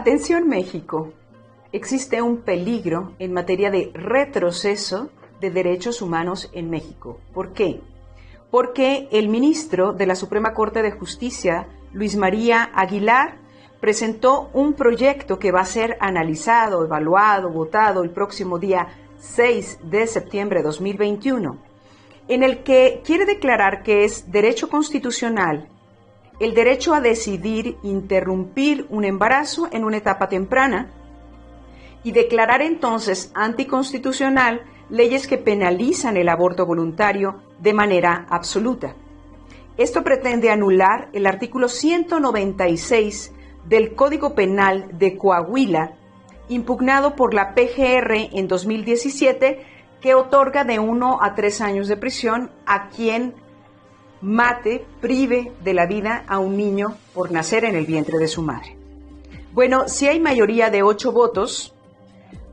Atención México, existe un peligro en materia de retroceso de derechos humanos en México. ¿Por qué? Porque el ministro de la Suprema Corte de Justicia, Luis María Aguilar, presentó un proyecto que va a ser analizado, evaluado, votado el próximo día 6 de septiembre de 2021, en el que quiere declarar que es derecho constitucional el derecho a decidir interrumpir un embarazo en una etapa temprana y declarar entonces anticonstitucional leyes que penalizan el aborto voluntario de manera absoluta. Esto pretende anular el artículo 196 del Código Penal de Coahuila, impugnado por la PGR en 2017, que otorga de 1 a 3 años de prisión a quien mate, prive de la vida a un niño por nacer en el vientre de su madre. Bueno, si hay mayoría de 8 votos,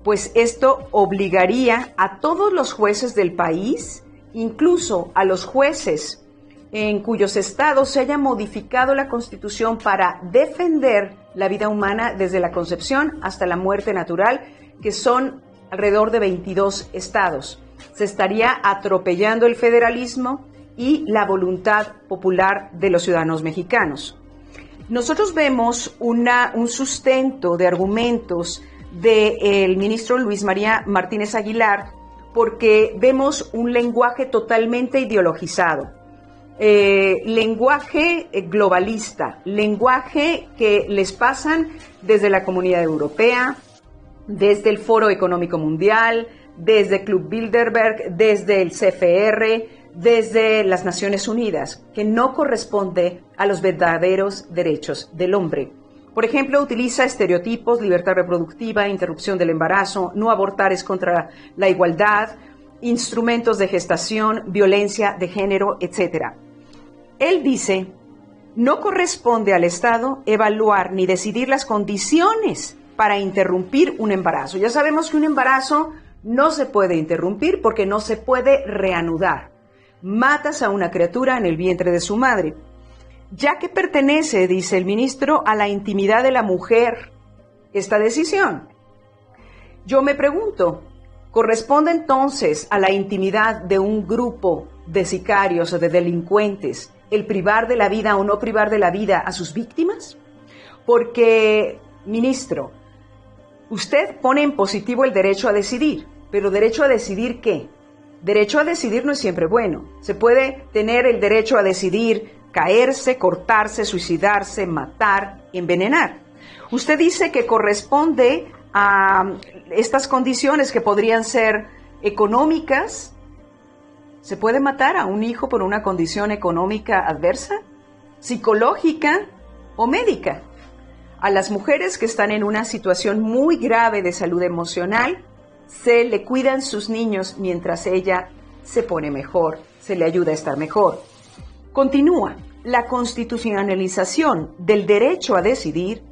pues esto obligaría a todos los jueces del país, incluso a los jueces en cuyos estados se haya modificado la Constitución para defender la vida humana desde la concepción hasta la muerte natural, que son alrededor de 22 estados. Se estaría atropellando el federalismo y la voluntad popular de los ciudadanos mexicanos. Nosotros vemos un sustento de argumentos del ministro Luis María Martínez Aguilar, porque vemos un lenguaje totalmente ideologizado, lenguaje globalista, lenguaje que les pasan desde la Comunidad Europea, desde el Foro Económico Mundial, desde Club Bilderberg, desde el CFR, desde las Naciones Unidas, que no corresponde a los verdaderos derechos del hombre. Por ejemplo, utiliza estereotipos, libertad reproductiva, interrupción del embarazo, no abortar es contra la igualdad, instrumentos de gestación, violencia de género, etc. Él dice, no corresponde al Estado evaluar ni decidir las condiciones para interrumpir un embarazo. Ya sabemos que un embarazo no se puede interrumpir porque no se puede reanudar. Matas a una criatura en el vientre de su madre. Ya que pertenece, dice el ministro, a la intimidad de la mujer esta decisión. Yo me pregunto, ¿corresponde entonces a la intimidad de un grupo de sicarios o de delincuentes el privar de la vida o no privar de la vida a sus víctimas? Porque, ministro, usted pone en positivo el derecho a decidir, pero ¿derecho a decidir qué? Derecho a decidir no es siempre bueno. Se puede tener el derecho a decidir caerse, cortarse, suicidarse, matar, envenenar. Usted dice que corresponde a estas condiciones que podrían ser económicas. ¿Se puede matar a un hijo por una condición económica adversa, psicológica o médica? A las mujeres que están en una situación muy grave de salud emocional, se le cuidan sus niños mientras ella se pone mejor, se le ayuda a estar mejor. Continúa, la constitucionalización del derecho a decidir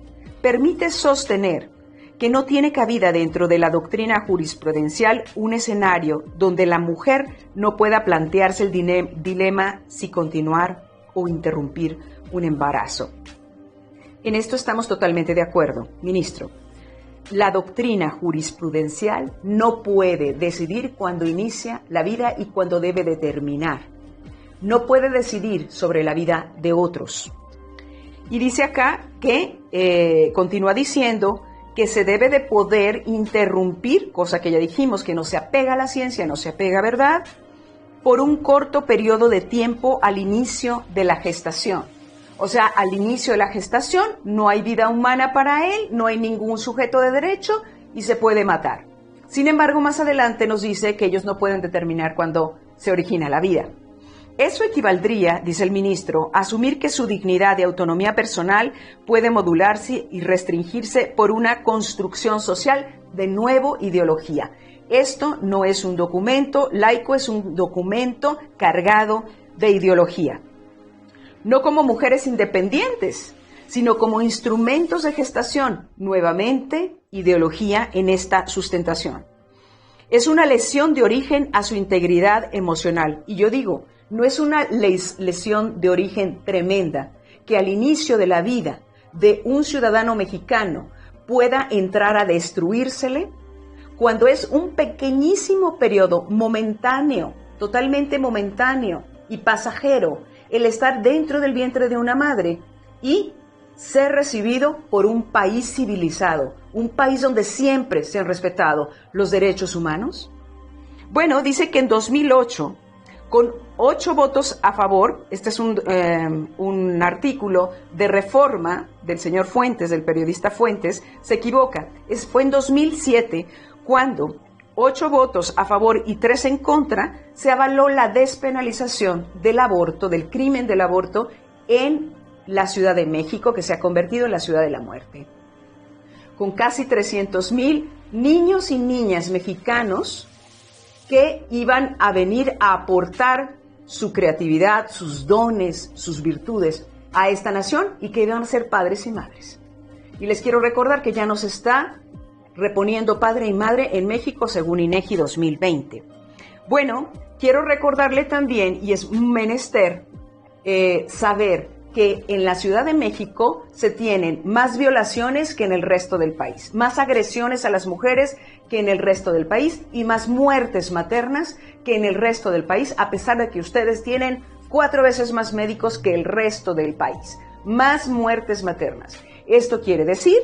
permite sostener que no tiene cabida dentro de la doctrina jurisprudencial un escenario donde la mujer no pueda plantearse el dilema si continuar o interrumpir un embarazo. En esto estamos totalmente de acuerdo, ministro. La doctrina jurisprudencial no puede decidir cuándo inicia la vida y cuándo debe de terminar. No puede decidir sobre la vida de otros. Y dice acá que, continúa diciendo, que se debe de poder interrumpir, cosa que ya dijimos, que no se apega a la ciencia, no se apega a verdad, por un corto periodo de tiempo al inicio de la gestación. O sea, al inicio de la gestación no hay vida humana para él, no hay ningún sujeto de derecho y se puede matar. Sin embargo, más adelante nos dice que ellos no pueden determinar cuándo se origina la vida. Eso equivaldría, dice el ministro, a asumir que su dignidad y autonomía personal puede modularse y restringirse por una construcción social de nuevo ideología. Esto no es un documento laico, es un documento cargado de ideología. No como mujeres independientes, sino como instrumentos de gestación, nuevamente ideología en esta sustentación. Es una lesión de origen a su integridad emocional. Y yo digo, no es una lesión de origen tremenda, que al inicio de la vida de un ciudadano mexicano pueda entrar a destruírsele, cuando es un pequeñísimo periodo momentáneo, totalmente momentáneo y pasajero, el estar dentro del vientre de una madre y ser recibido por un país civilizado, un país donde siempre se han respetado los derechos humanos? Bueno, dice que en 2008, con 8 votos a favor, este es un artículo de Reforma del señor Fuentes, del periodista Fuentes, se equivoca, fue en 2007 cuando 8 votos a favor y 3 en contra, se avaló la despenalización del aborto, del crimen del aborto en la Ciudad de México, que se ha convertido en la ciudad de la muerte. Con casi 300,000 niños y niñas mexicanos que iban a venir a aportar su creatividad, sus dones, sus virtudes a esta nación y que iban a ser padres y madres. Y les quiero recordar que ya nos está reponiendo padre y madre en México según INEGI 2020. Bueno, quiero recordarle también, y es un menester saber que en la Ciudad de México se tienen más violaciones que en el resto del país, más agresiones a las mujeres que en el resto del país y más muertes maternas que en el resto del país, a pesar de que ustedes tienen 4 veces más médicos que el resto del país. Más muertes maternas. Esto quiere decir,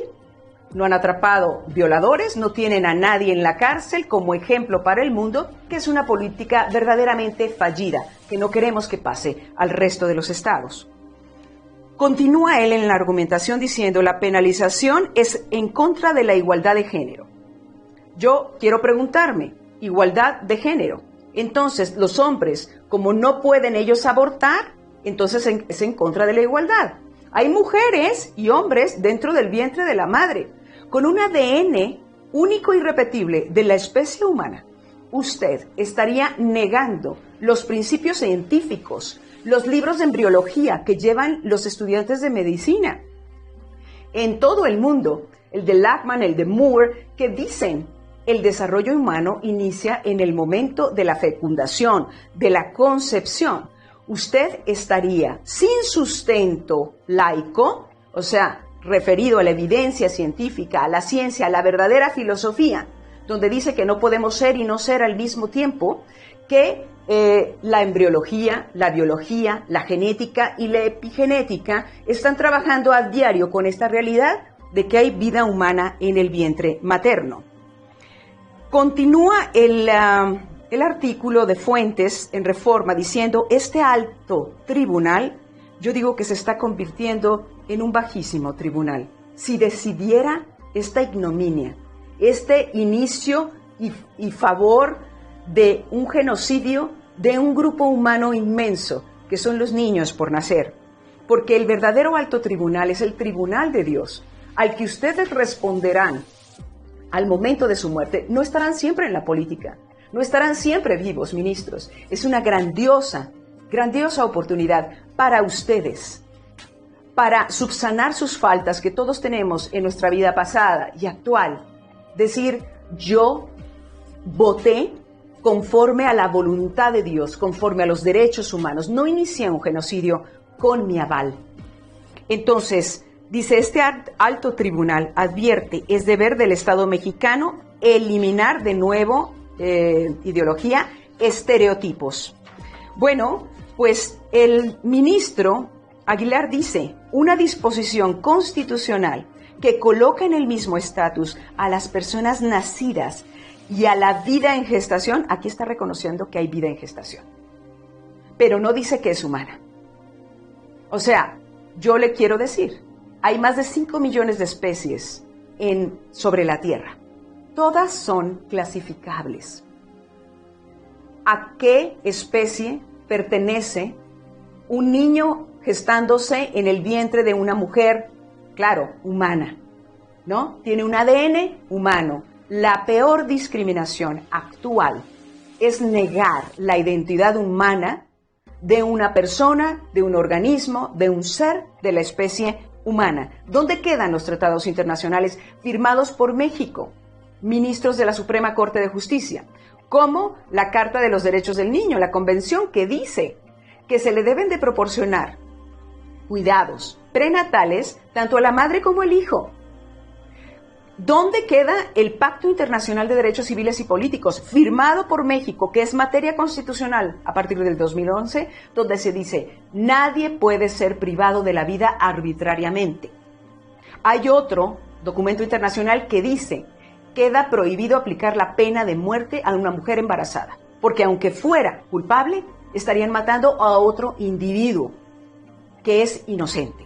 no han atrapado violadores, no tienen a nadie en la cárcel como ejemplo para el mundo, que es una política verdaderamente fallida, que no queremos que pase al resto de los estados. Continúa él en la argumentación diciendo, la penalización es en contra de la igualdad de género. Yo quiero preguntarme, igualdad de género. Entonces, los hombres, como no pueden ellos abortar, entonces es en contra de la igualdad. Hay mujeres y hombres dentro del vientre de la madre, con un ADN único y irrepetible de la especie humana. Usted estaría negando los principios científicos, los libros de embriología que llevan los estudiantes de medicina en todo el mundo, el de Lachman, el de Moore, que dicen el desarrollo humano inicia en el momento de la fecundación, de la concepción. Usted estaría sin sustento laico, o sea, referido a la evidencia científica, a la ciencia, a la verdadera filosofía, donde dice que no podemos ser y no ser al mismo tiempo, que la embriología, la biología, la genética y la epigenética están trabajando a diario con esta realidad de que hay vida humana en el vientre materno. Continúa el artículo de Fuentes en Reforma diciendo, este alto tribunal, yo digo que se está convirtiendo en un bajísimo tribunal. Si decidiera esta ignominia, este inicio y favor de un genocidio de un grupo humano inmenso, que son los niños por nacer. Porque el verdadero alto tribunal es el tribunal de Dios, al que ustedes responderán al momento de su muerte. No estarán siempre en la política, no estarán siempre vivos, ministros. Es una grandiosa oportunidad para ustedes, para subsanar sus faltas que todos tenemos en nuestra vida pasada y actual. Decir, yo voté conforme a la voluntad de Dios, conforme a los derechos humanos. No inicié un genocidio con mi aval. Entonces, dice, este alto tribunal advierte, es deber del Estado mexicano eliminar de nuevo ideología, estereotipos. Bueno, pues el ministro Aguilar dice, una disposición constitucional que coloca en el mismo estatus a las personas nacidas y a la vida en gestación, aquí está reconociendo que hay vida en gestación, pero no dice que es humana. O sea, yo le quiero decir, hay más de 5 millones de especies sobre la Tierra. Todas son clasificables. ¿A qué especie pertenece un niño gestándose en el vientre de una mujer? Claro, humana, ¿no? Tiene un ADN humano. La peor discriminación actual es negar la identidad humana de una persona, de un organismo, de un ser de la especie humana. ¿Dónde quedan los tratados internacionales firmados por México, ministros de la Suprema Corte de Justicia? Como la Carta de los Derechos del Niño, la convención que dice que se le deben de proporcionar cuidados prenatales tanto a la madre como al hijo. ¿Dónde queda el Pacto Internacional de Derechos Civiles y Políticos, firmado por México, que es materia constitucional a partir del 2011, donde se dice, nadie puede ser privado de la vida arbitrariamente? Hay otro documento internacional que dice, queda prohibido aplicar la pena de muerte a una mujer embarazada, porque aunque fuera culpable, estarían matando a otro individuo que es inocente.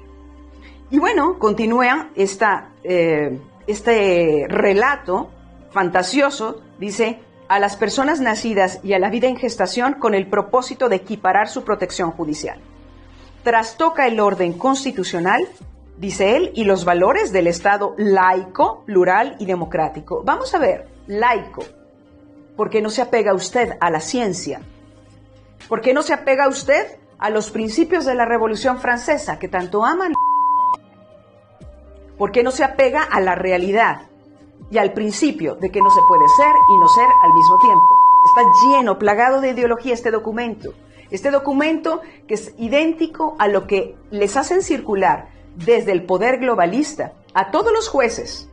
Y bueno, continúa este relato fantasioso, dice, a las personas nacidas y a la vida en gestación con el propósito de equiparar su protección judicial. Trastoca el orden constitucional, dice él, y los valores del Estado laico, plural y democrático. Vamos a ver, laico, ¿por qué no se apega usted a la ciencia? ¿Por qué no se apega usted a los principios de la Revolución Francesa que tanto aman? ¿Por qué no se apega a la realidad y al principio de que no se puede ser y no ser al mismo tiempo? Está lleno, plagado de ideología este documento. Este documento que es idéntico a lo que les hacen circular desde el poder globalista a todos los jueces,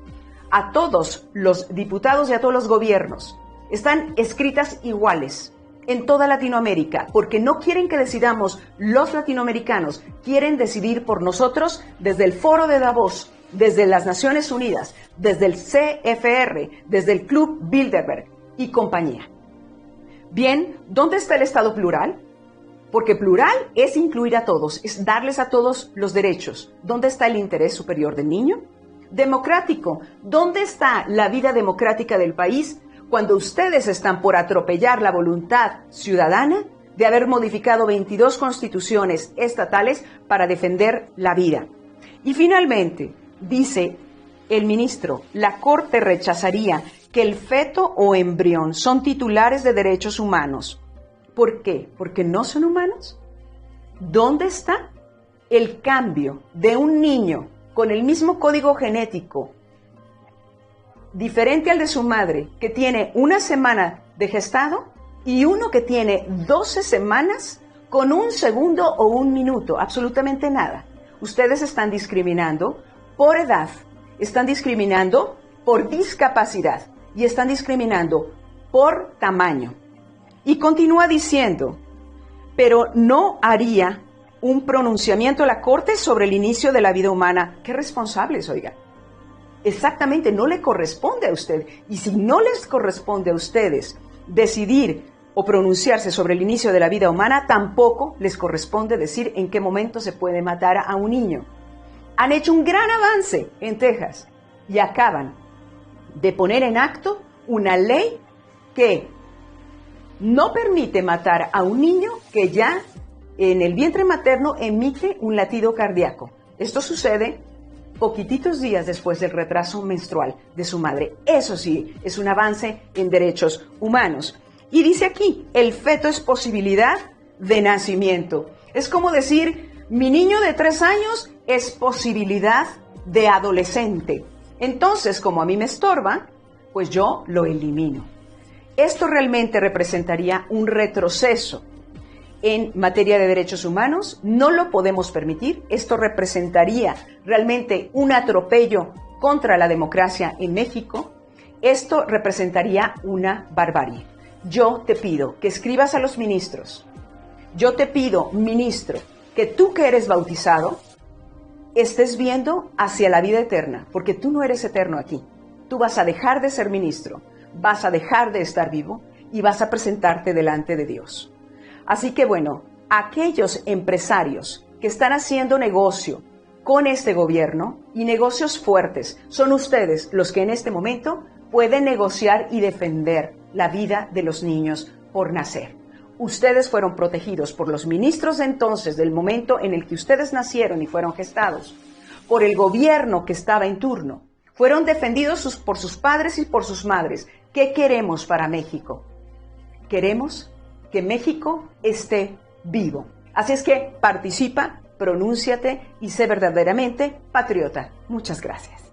a todos los diputados y a todos los gobiernos. Están escritas iguales en toda Latinoamérica, porque no quieren que decidamos los latinoamericanos, quieren decidir por nosotros desde el Foro de Davos, desde las Naciones Unidas, desde el CFR, desde el Club Bilderberg y compañía. Bien, ¿dónde está el Estado plural? Porque plural es incluir a todos, es darles a todos los derechos. ¿Dónde está el interés superior del niño? Democrático, ¿dónde está la vida democrática del país cuando ustedes están por atropellar la voluntad ciudadana de haber modificado 22 constituciones estatales para defender la vida? Y finalmente, dice el ministro, la Corte rechazaría que el feto o embrión son titulares de derechos humanos. ¿Por qué? ¿Porque no son humanos? ¿Dónde está el cambio de un niño con el mismo código genético, diferente al de su madre, que tiene una semana de gestado, y uno que tiene 12 semanas con un segundo o un minuto? Absolutamente nada. Ustedes están discriminando por edad, están discriminando por discapacidad y están discriminando por tamaño. Y continúa diciendo, pero no haría un pronunciamiento a la Corte sobre el inicio de la vida humana. ¡Qué responsables, oiga! Exactamente, no le corresponde a usted. Y si no les corresponde a ustedes decidir o pronunciarse sobre el inicio de la vida humana, tampoco les corresponde decir en qué momento se puede matar a un niño. Han hecho un gran avance en Texas y acaban de poner en acto una ley que no permite matar a un niño que ya en el vientre materno emite un latido cardíaco. Esto sucede poquititos días después del retraso menstrual de su madre. Eso sí, es un avance en derechos humanos. Y dice aquí, el feto es posibilidad de nacimiento. Es como decir, mi niño de 3 años es posibilidad de adolescente. Entonces, como a mí me estorba, pues yo lo elimino. Esto realmente representaría un retroceso en materia de derechos humanos. No lo podemos permitir. Esto representaría realmente un atropello contra la democracia en México. Esto representaría una barbarie. Yo te pido que escribas a los ministros. Yo te pido, ministro, que tú que eres bautizado, estés viendo hacia la vida eterna, porque tú no eres eterno aquí. Tú vas a dejar de ser ministro, vas a dejar de estar vivo y vas a presentarte delante de Dios. Así que bueno, aquellos empresarios que están haciendo negocio con este gobierno, y negocios fuertes, son ustedes los que en este momento pueden negociar y defender la vida de los niños por nacer. Ustedes fueron protegidos por los ministros de entonces, del momento en el que ustedes nacieron y fueron gestados, por el gobierno que estaba en turno. Fueron defendidos por sus padres y por sus madres. ¿Qué queremos para México? Queremos que México esté vivo. Así es que participa, pronúnciate y sé verdaderamente patriota. Muchas gracias.